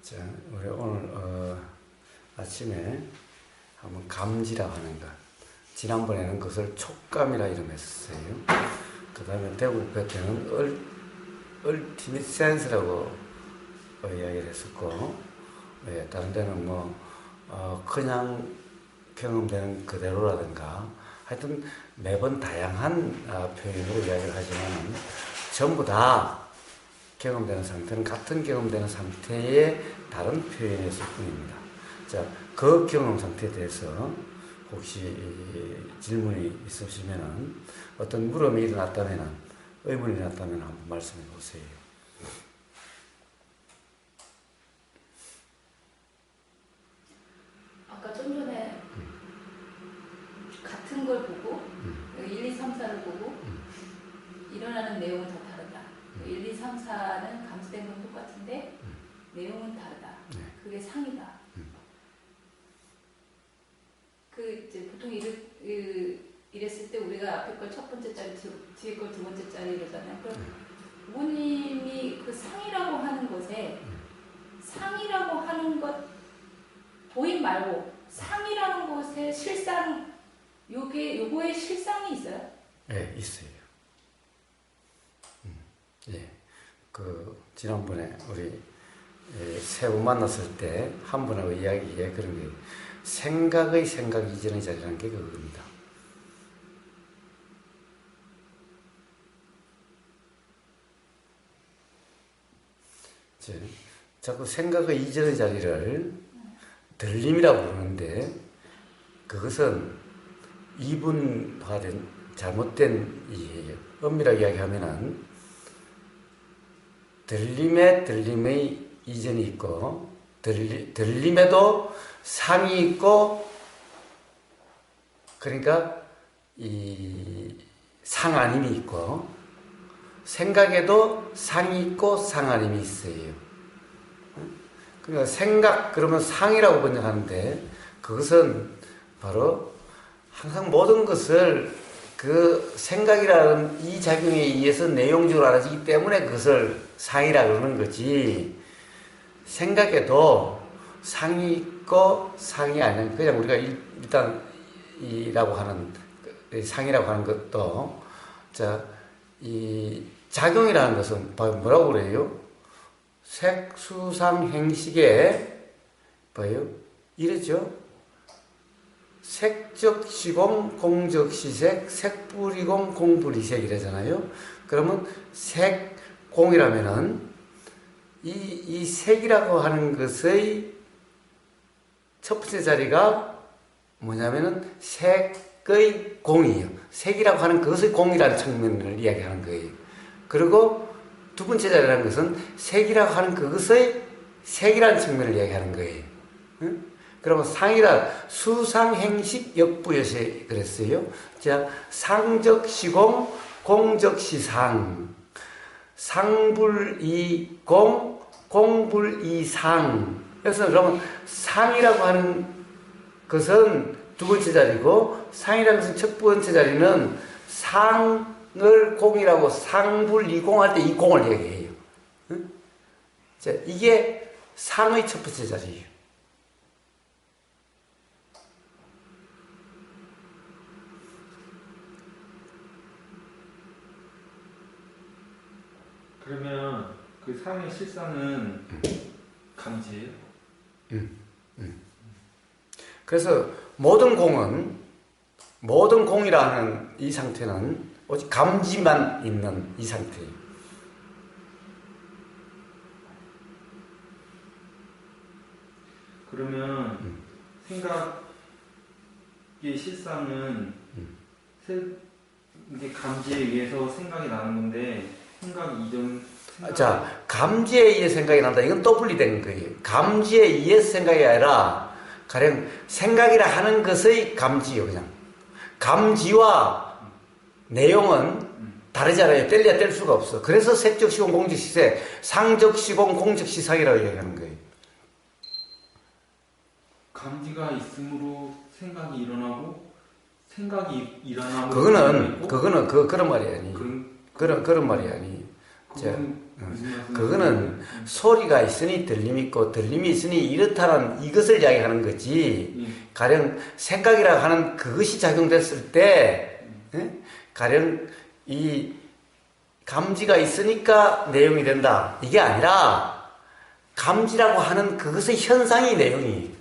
자, 우리 오늘 아침에 한번 감지라고 하는 것. 지난번에는 그것을 촉감이라 이름했었어요. 그 다음에 대구 때는 얼티밋 센스라고 이야기를 했었고, 예, 다른 데는 그냥 경험되는 그대로라든가, 하여튼 매번 다양한 표현으로 이야기를 하지만 전부 다 경험되는 상태는 같은 경험되는 상태의 다른 표현이었을 뿐입니다. 자, 그 경험 상태에 대해서 혹시 질문이 있으시면은, 어떤 물음이 일어났다면은, 의문이 일어났다면 한번 말씀해 보세요. 아까 좀 전에 같은 걸 보고 1, 2, 3, 4를 보고 일어나는 내용은 다 다르다. 1, 2, 3, 4는 감지된 건 똑같은데 내용은 다르다. 네. 그게 상이다. 이제 보통 이랬을 때 우리가 앞에 걸 첫 번째 자리, 뒤에 걸 두 번째 자리 이러잖아요. 그럼 부모님이 그 상이라고 하는 것에 상이라고 하는 것 도입 말고 상이라는 것에 실상 요거에 실상이 있어요? 네, 있어요. 예. 지난번에 우리 세 분 만났을 때 한 분하고 이야기에 그런 게 생각 이전의 자리라는 게 그겁니다. 자꾸 생각의 이전의 자리를 들림이라고 부르는데, 그것은 이분화된 잘못된 이해예요. 엄밀하게 이야기하면은 들림의 이전이 있고, 들림에도 상이 있고, 그러니까 이 상아님이 있고, 생각에도 상이 있고 상아님이 있어요. 그러니까 생각 그러면 상이라고 번역하는데, 그것은 바로 항상 모든 것을 그 생각이라는 이 작용에 의해서 내용적으로 알아지기 때문에 그것을 상이라 그러는 거지, 생각에도 상이 있고 상이 아닌, 그냥 우리가 일단 이라고 하는 상이라고 하는 것도, 이 작용이라는 것은 뭐라고 그래요? 색수상 행식에 봐요, 이랬죠. 색적 시공 공적 시색, 색불이공 공불이색 이러잖아요. 그러면 색공이라면은 이 색이라고 하는 것의 첫 번째 자리가 뭐냐면은 색의 공이에요. 색이라고 하는 그것의 공이라는 측면을 이야기하는 거예요. 그리고 두 번째 자리라는 것은 색이라고 하는 그것의 색이라는 측면을 이야기하는 거예요. 응? 그러면 상이라 수상행식 역부여서 그랬어요. 자, 상적 시공, 공적 시상, 상불이공, 공불이상. 그래서 그러면 상이라고 하는 것은 두 번째 자리고, 상이라는 것은 첫 번째 자리는 상을 공이라고 상불이공할 때 이 공을 얘기해요. 응? 자, 이게 상의 첫 번째 자리예요. 그러면 그 상의 실상은 감지예요? 그래서 모든 공이라는 이 상태는 오직 감지만 있는 이 상태예요. 그러면 생각의 실상은 이게 감지에 의해서 생각이 나는 건데, 자, 감지에 의해 생각이 난다. 이건 또 분리된 거예요. 감지에 의해서 생각이 아니라 가령 생각이라 하는 것의 감지요. 그냥 감지와 내용은 다르잖아요. 뗄래야 뗄 수가 없어. 그래서 색적 시공 공적 시색, 상적 시공 공적 시상이라고 얘기하는 거예요. 감지가 있으므로 생각이 일어나고, 생각이 일어나고, 그런 말이 아니. 그런 말이 아니. 무슨 말씀이신지 그거는 소리가 있으니 들림이 있고 들림이 있으니 이렇다는 이것을 이야기하는 거지. 예. 가령 생각이라고 하는 그것이 작용됐을 때 가령 이 감지가 있으니까 내용이 된다. 이게 아니라 감지라고 하는 그것의 현상이 내용이.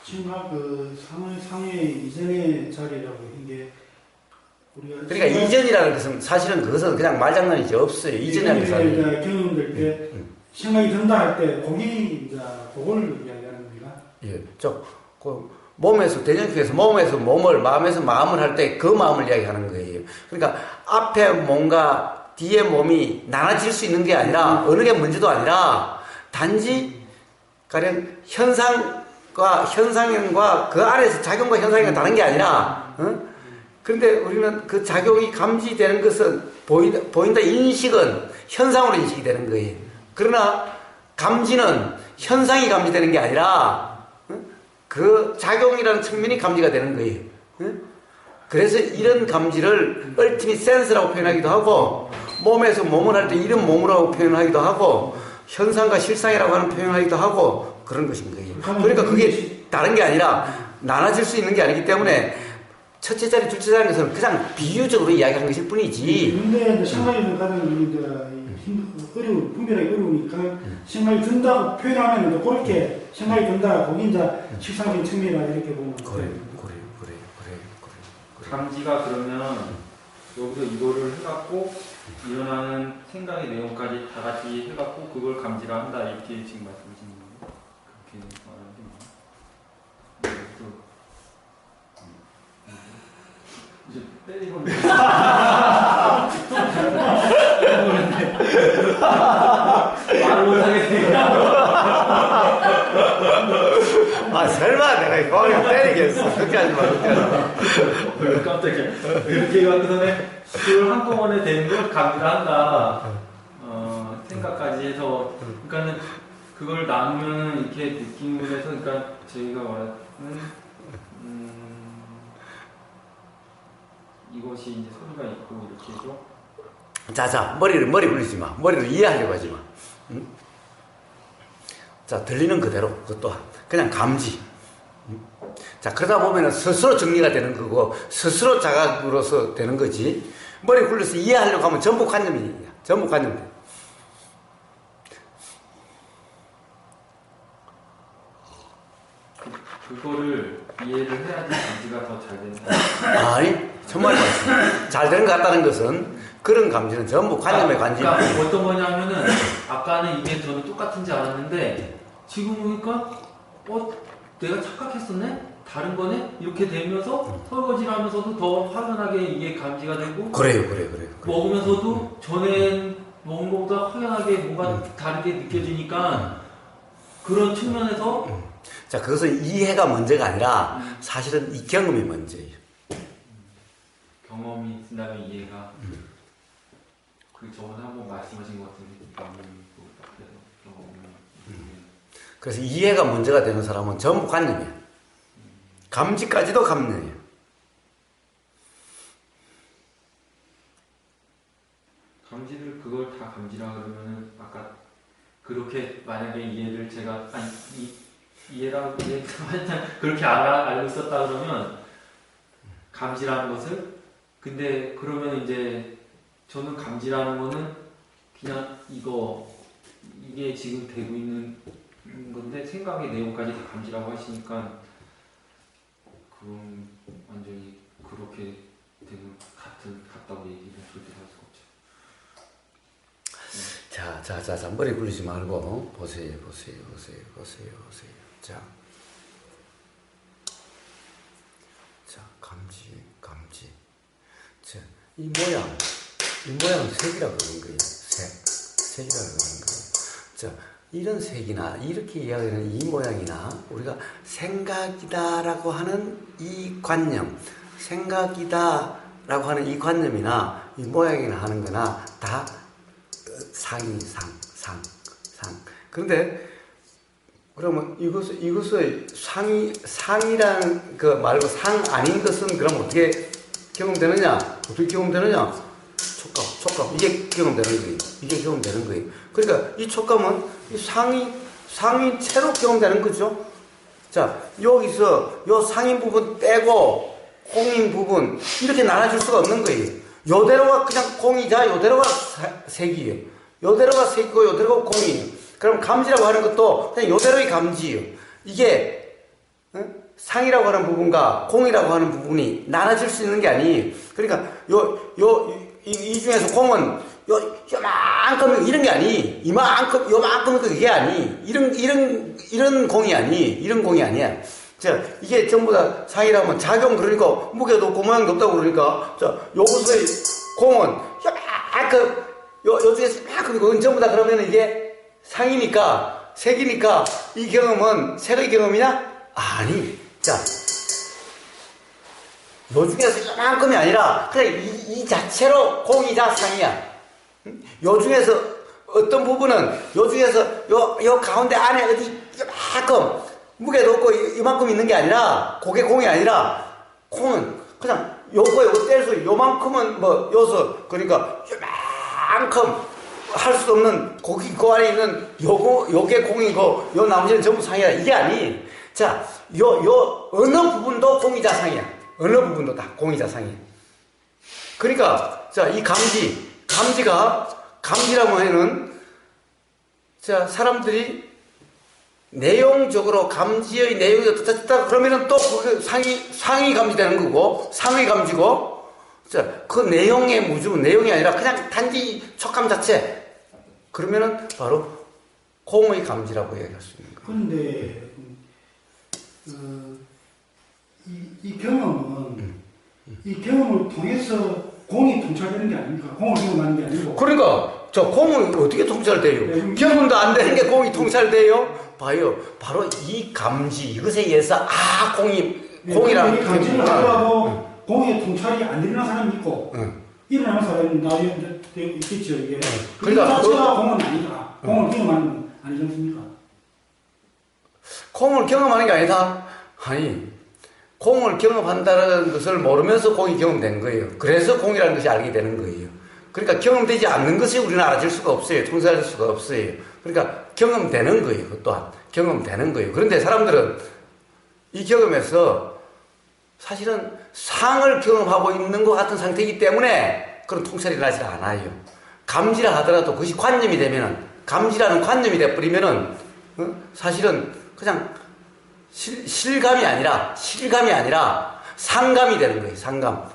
심각 그 상의 이전의 자리라고 이게 우리가 그러니까 이전이라는 것은 사실은 그것은 그냥 말장난이지 없어요. 이전이라는 것은 경험될 때 생각이 든다 할 때 거기 이제 그걸 이야기하는 겁니다. 예, 몸에서 대전투에서 몸에서 몸을 마음에서 마음을 할 때 그 마음을 이야기하는 거예요. 그러니까 앞에 몸과 뒤에 몸이 나눠질 수 있는 게 아니라 어느 게 먼저도 아니라 단지 가령 현상과 그 아래에서 작용과 현상이 다른 게 아니라 그런데 우리는 그 작용이 감지되는 것은 보인다 인식은 현상으로 인식이 되는 거예요. 그러나 감지는 현상이 감지되는 게 아니라 그 작용이라는 측면이 감지가 되는 거예요. 그래서 이런 감지를 ultimate sense라고 표현하기도 하고 몸에서 몸을 할 때 이런 몸이라고 표현하기도 하고 현상과 실상이라고 하는 표현하기도 하고 그런 것인 거예요. 그러니까 그게 다른 게 아니라 나눠질 수 있는 게 아니기 때문에 첫째 자리, 둘째 자리는 것은 그냥 비유적으로 이야기하는 것일 뿐이지. 근데 생각이 가장 분별하기 어려우니까 생각이 든다고 표현하면 그렇게 생각이 든다 거기 이제 실상적인 측면이라 이렇게 보면 그래. 감지가 그러면 여기서 이거를 해갖고 일어나는 생각의 내용까지 다 같이 해갖고 그걸 감지라 한다 이렇게 지금 말씀하시는 거예요? 그렇게 말하는 게 이제 때리고 말을 못하겠으니까 아 설마 내가 이거 때리겠어. 그렇게 하지 마. 깜짝이야. 이렇게 해갖고 전에 술 한꺼번에 되는 걸 감지를 한다. 생각까지 해서 그러니까는 그걸 나누면 이렇게 느낌으로 해서 그러니까 저희가 말하는 이것이 이제 소리가 있고 이렇게 해서 자, 머리 굴리지 마. 머리를 이해하려고 하지 마. 응? 자, 들리는 그대로, 그것 또한. 그냥 감지. 자, 그러다 보면은 스스로 정리가 되는 거고, 스스로 자각으로서 되는 거지. 머리 굴려서 이해하려고 하면 전부 관념이야. 전부 관념. 그거를 이해를 해야지 감지가 더 잘 된다. 아니, 정말 맞습니다. 잘 되는 것 같다는 것은 그런 감지는 전부 관념의 관지. 그러니까 어떤 거냐면은 아까는 이게 저는 똑같은지 알았는데 지금 보니까 내가 착각했었네? 다른 거네? 이렇게 되면서 설거지를 하면서도 더 확연하게 이게 감지가 되고 그래요. 먹으면서도 전에 먹은 것보다 확연하게 뭔가 다르게 느껴지니까 그런 측면에서 자, 그것은 이해가 문제가 아니라 사실은 이 경험이 문제예요. 경험이 있다면 이해가 그 저번에 한번 말씀하신 것 같은데 그래서 이해가 문제가 되는 사람은 전부 관념이야. 감지까지도 관념이야. 감지를 그걸 다 감지라 그러면은 아까 그렇게 만약에 이해를 제가 이해라고 그렇게 알고 있었다 그러면 감지라는 것을 근데 그러면 이제 저는 감지라는 거는 그냥 이게 지금 되고 있는 건데 생각의 내용까지 다 감지라고 하시니까 그럼 완전히 그렇게 되는 같다고 얘기를 절대 할 수가 없죠. 자, 머리 굴리지 말고 보세요. 자, 감지. 자, 이 모양은 색이라고 그러는 거예요. 색이라고 그러는 거예요. 자, 이런 색이나 이렇게 이야기하는 이 모양이나 우리가 생각이다라고 하는 이 관념, 생각이다라고 하는 이 관념이나 이 모양이나 하는 거나 다 상. 그런데 그러면 이것의 상이라는 그 말고 상 아닌 것은 그럼 어떻게 경험되느냐? 어떻게 경험되느냐? 촉감. 이게 경험되는 거예요. 이게 경험되는 거예요. 그러니까 이 촉감은 이 상인체로 경험되는 거죠. 자, 여기서 요 상인 부분 빼고 공인 부분 이렇게 나눠줄 수가 없는 거예요. 요대로가 그냥 공이자 요대로가 색이에요. 요대로가 색이고 요대로가 공이에요. 그럼 감지라고 하는 것도 그냥 요대로의 감지예요. 이게 상이라고 하는 부분과 공이라고 하는 부분이 나눠질 수 있는 게 아니에요. 그러니까 이 중에서 공은 요만큼 이런 게 아니. 요만큼 그게 아니. 이런 공이 아니. 이런 공이 아니야. 자, 이게 전부 다 상이라면 작용 그러니까 무게도 없고 모양도 없다고 그러니까 자, 요것의 공은 요만큼 요 중에서 요만큼 이건 전부 다 그러면 이게 상이니까 색이니까 이 경험은 색의 경험이냐? 아니. 자, 요 중에서 요만큼이 아니라 그냥 이 자체로 공이자 상이야. 요 중에서 어떤 부분은 요 중에서 요 가운데 안에 어디 요만큼 무게도 없고 이만큼 있는 게 아니라 그게 공이 아니라 공은 그냥 요거 뗄수 요만큼은 뭐 요서 그러니까 요만큼 할 수 없는 그 안에 있는 요게 공이고 요 나머지는 전부 상이야. 이게 아니. 자, 요 어느 부분도 공이자 상이야. 어느 부분도 다 공이자 상이야. 그러니까 자, 이 감지라고 하는 자, 사람들이 내용적으로 감지의 내용이 어떻다 그러면은 또 그 상이 감지되는 거고 상의 감지고 자, 그 내용의 내용이 아니라 그냥 단지 촉감 자체 그러면은 바로 공의 감지라고 얘기할 수 있는 거예요. 그런데 이 경험을 통해서 공이 통찰되는 게 아닙니까? 공을 경험하는 게 아니고. 그러니까 저 공은 어떻게 통찰돼요? 네. 경험도 안 되는 게 공이 통찰돼요? 봐요. 바로 이 감지 이것에 의해서 공이라는 이 감지를 하더라도 공의 통찰이 안 일어나는 사람이 있고 일어나는 사람이 나중에 있겠죠. 이게. 그러니까 그 자체가 공은 아니다. 공을 경험하는 건 아니지 않습니까? 공을 경험하는 게 아니다. 아니, 공을 경험한다는 것을 모르면서 공이 경험된 거예요. 그래서 공이라는 것이 알게 되는 거예요. 그러니까 경험되지 않는 것이 우리는 알아질 수가 없어요. 통찰할 수가 없어요. 그러니까 경험되는 거예요. 그것 또한 경험되는 거예요. 그런데 사람들은 이 경험에서 사실은 상을 경험하고 있는 것 같은 상태이기 때문에 그런 통찰이 나지 않아요. 감지라 하더라도 그것이 관념이 되면은 감지라는 관념이 돼버리면은 사실은 그냥 실감이 아니라 상감이 되는 거예요. 상감,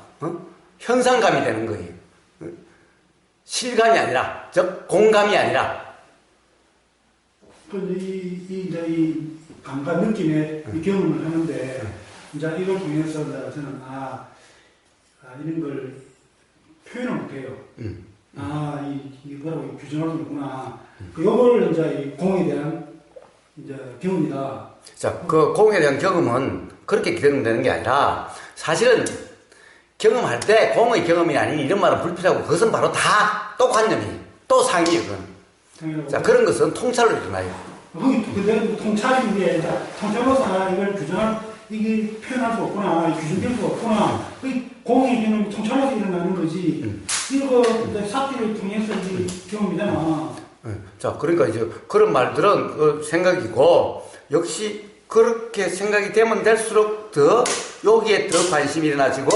현상감이 되는 거예요. 실감이 아니라 즉 공감이 아니라. 근데 이 감각 느낌의 이 경험을 하는데 이제 이걸 통해서 저는 이런 걸 표현을 못해요. 이거라고 규정할 수 있구나. 이걸 이제 이 공에 대한 이제 경험이다. 자, 그 공에 대한 경험은 그렇게 경험되는 게 아니라 사실은 경험할 때 공의 경험이 아닌 이런 말은 불필요하고 그것은 바로 다 또 관념이 또 상이에요. 그건. 자, 그런 것은 통찰로 일어나요. 그게 통찰인데 통찰로서 이걸 이게 표현할 수 없구나, 규정될 수 없구나. 공의 경험이 통찰로서 일어나는 거지. 이거 사티를 통해서 이 경험이잖아. 자, 그러니까 이제 그런 말들은 생각이고 역시 그렇게 생각이 되면 될수록 더 여기에 더 관심이 일어나지고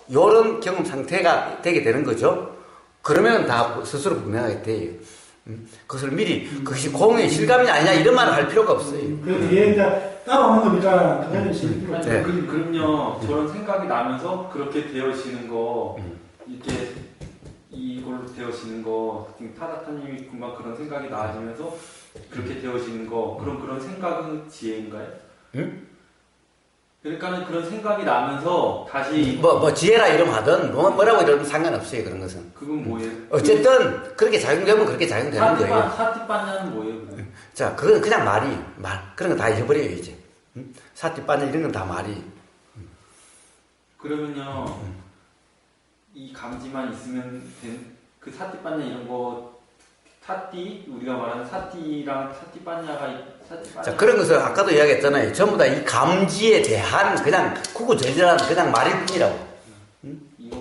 이런 경험 상태가 되게 되는 거죠. 그러면 다 스스로 분명하게 돼요. 그것을 미리 그것이 공의 실감이 아니냐 이런 말을 할 필요가 없어요. 그 뒤에 이제 따라오는 겁니까? 네. 그럼요. 저런 생각이 나면서 그렇게 되어지는 거 이렇게 이걸로 되어지는 거 타다타님이 금방 그런 생각이 나아지면서 그렇게 되어지는 거 그런 생각은 지혜인가요? 응? 그러니까는 그런 생각이 나면서 다시 지혜라 이름 하든 뭐라고 이러면 상관없어요. 그런 것은. 그건 뭐예요? 어쨌든 그렇게 작용되면 그렇게 작용되는 거예요. 사티빠냐는 뭐예요? 자, 그건 그냥 말. 그런 거 다 잊어버려요 이제. 사티빠냐 이런 건 다 말이. 그러면요 이 감지만 있으면 그 사티빠냐 이런 거 우리가 말하는 사티랑 사티빠냐가 자, 그런 것을 아까도 이야기했잖아요. 전부 다 이 감지에 대한 그냥 구구절절한 그냥 말일 뿐이라고. 이거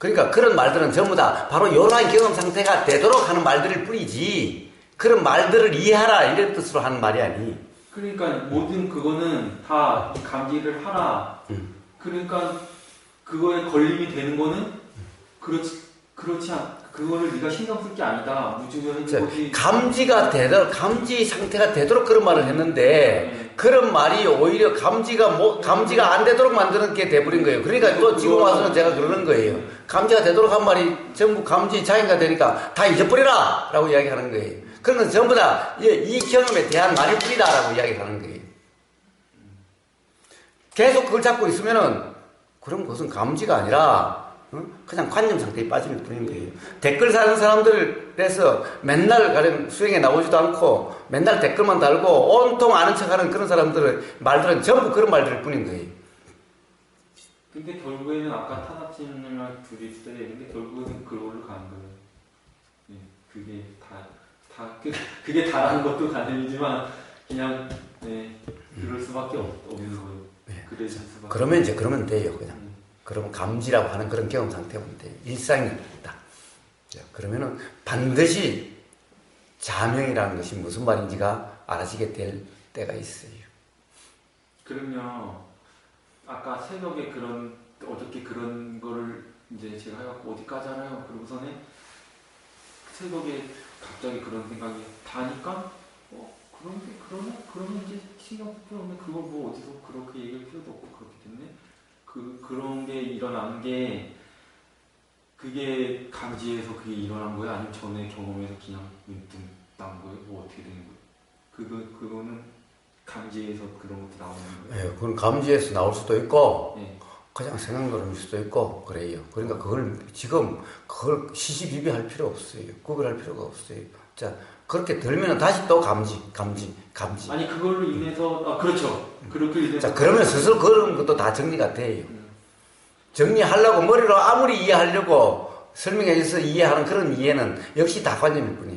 그러니까 그런 말들은 전부 다 바로 이러한 경험 상태가 되도록 하는 말들일 뿐이지 그런 말들을 이해하라 이런 뜻으로 하는 말이 아니. 그러니까 모든 그거는 다 감지를 하라. 그러니까 그거에 걸림이 되는 거는 그렇지 않. 그거를 네가 신경 쓸 게 아니다. 무중력인 거지. 감지가 되도록 감지 상태가 되도록 그런 말을 했는데 그런 말이 오히려 감지가 안 되도록 만드는 게 돼버린 거예요. 그러니까 또 지금 와서는 제가 그러는 거예요. 감지가 되도록 한 말이 전부 감지 자인가 되니까 다 잊어버리라! 라고 이야기하는 거예요. 그런 건 전부 다 이 경험에 대한 말일 뿐이다 라고 이야기하는 거예요. 계속 그걸 잡고 있으면은 그럼 그것은 감지가 아니라 그냥 관념 상태에 빠지는 뿐인 거예요. 댓글 사는 사람들에서 맨날 가령 수행에 나오지도 않고 맨날 댓글만 달고 온통 아는 척하는 그런 사람들의 말들은 전부 그런 말들일 뿐인 거예요. 근데 결국에는 아까 타나치님이랑 둘이 있을 때 근데 결국에는 그걸로 가는 거예요. 네, 그게 다라는 것도 가능이지만 그냥 네, 그럴 수밖에 없는 거예요. 네. 그래질 수밖에. 그러면 이제 그러면 돼요, 그냥. 그러면 감지라고 하는 그런 경험 상태면 돼요. 일상이다. 그러면은 반드시 자명이라는 것이 무슨 말인지가 알아지게 될 때가 있어요. 그러면 아까 새벽에 어저께 그런 거를 이제 제가 해갖고 어디까지 알아요? 그러고서는 새벽에 갑자기 그런 생각이 다니까 그러면 이제 신경 쓸 필요 없네. 그걸 뭐 어디서 그렇게 얘기할 필요도 없고 그렇기 때문에 그런 게 일어나는 게 그게 감지에서 그게 일어난 거예요? 아니면 전에 경험에서 그냥 문득 난 거예요? 뭐 어떻게 되는 거예요? 그거는 감지에서 그런 것도 나오는 거예요? 네, 그건 감지에서 나올 수도 있고 네. 그냥 생각노름일 수도 있고 그래요. 그러니까 그걸 시시비비할 필요 없어요. 구별할 필요가 없어요. 자, 그렇게 들면은 다시 또 감지. 아니 그걸로 인해서 그렇죠. 그렇게 인해서 자, 그러면 스스로 그런 것도 다 정리가 돼요. 정리하려고 머리로 아무리 이해하려고 설명해줘서 이해하는 그런 이해는 역시 다 관념일 뿐이에요.